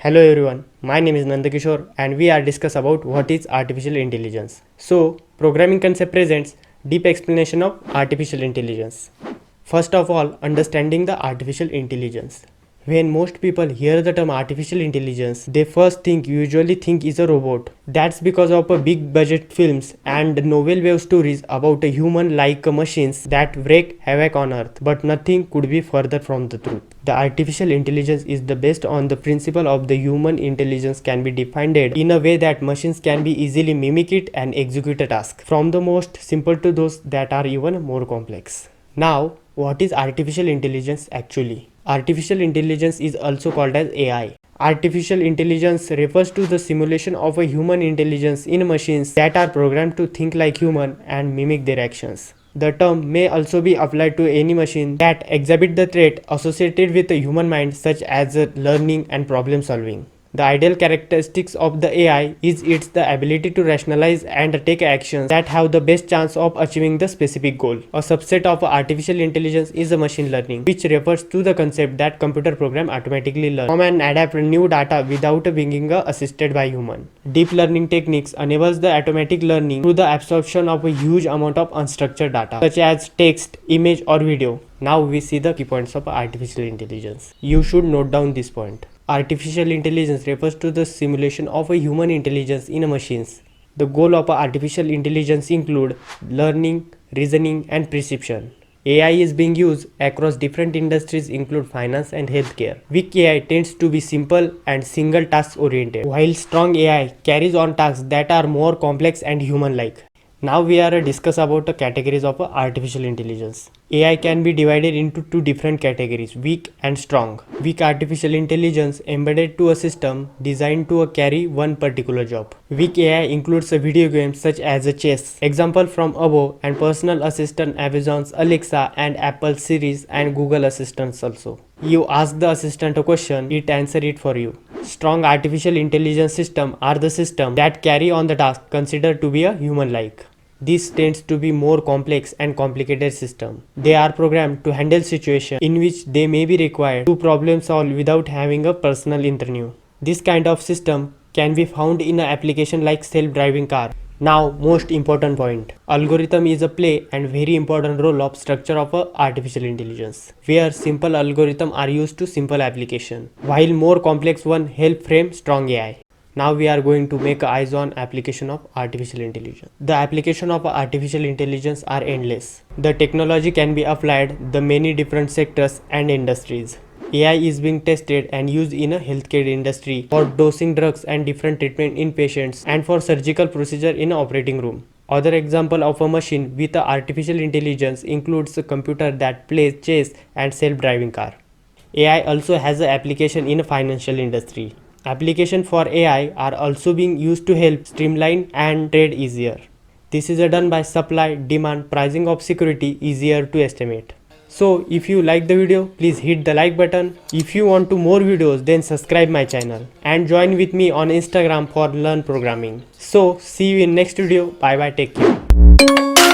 Hello everyone, my name is Nandakishore and we are discuss about what is artificial intelligence. So, programming concept presents deep explanation of artificial intelligence. First of all, understanding the artificial intelligence. When most people hear the term artificial intelligence, they first usually think is a robot. That's because of a big budget films and novel wave stories about a human like machines that wreak havoc on earth. But nothing could be further from the truth. The artificial intelligence is the based on the principle of the human intelligence can be defined in a way that machines can be easily mimic it and execute a task, from the most simple to those that are even more complex. Now, what is artificial intelligence actually? Artificial intelligence is also called as AI. Artificial intelligence refers to the simulation of a human intelligence in machines that are programmed to think like human and mimic their actions. The term may also be applied to any machine that exhibit the trait associated with a human mind such as learning and problem solving. The ideal characteristics of the AI is its the ability to rationalize and take actions that have the best chance of achieving the specific goal. A subset of artificial intelligence is a machine learning, which refers to the concept that computer program automatically learn from and adapt new data without being assisted by human. Deep learning techniques enables the automatic learning through the absorption of a huge amount of unstructured data such as text, image or video. Now we see the key points of artificial intelligence. You should note down this point. Artificial intelligence refers to the simulation of a human intelligence in machines. The goal of artificial intelligence include learning, reasoning and perception. AI is being used across different industries include finance and healthcare. Weak AI tends to be simple and single task oriented, while strong AI carries on tasks that are more complex and human-like. Now we are discuss about the categories of artificial intelligence. AI can be divided into two different categories, weak and strong. Weak artificial intelligence embedded to a system designed to carry one particular job. Weak AI includes a video games such as a chess, example from above, and personal assistant Amazon's Alexa and Apple Series and Google Assistants also. You ask the assistant a question, it answer it for you. Strong artificial intelligence system are the system that carry on the task considered to be a human-like. This tends to be more complex and complicated system. They are programmed to handle situations in which they may be required to problem solve without having a personal interview. This kind of system can be found in an application like self-driving car. Now, most important point. Algorithm is a play and very important role of structure of artificial intelligence, where simple algorithm are used to simple application, while more complex one help frame strong AI. Now we are going to make eyes on application of artificial intelligence. The application of artificial intelligence are endless. The technology can be applied the many different sectors and industries. AI is being tested and used in a healthcare industry for dosing drugs and different treatment in patients and for surgical procedure in operating room. Other example of a machine with artificial intelligence includes a computer that plays chess and self-driving car. AI also has an application in a financial industry. Application for AI are also being used to help streamline and trade easier. This is done by supply, demand, pricing of security easier to estimate. So if you like the video, please hit the like button. If you want to more videos, then subscribe my channel and join with me on Instagram for learn programming. So see you in next video. Bye bye, take care.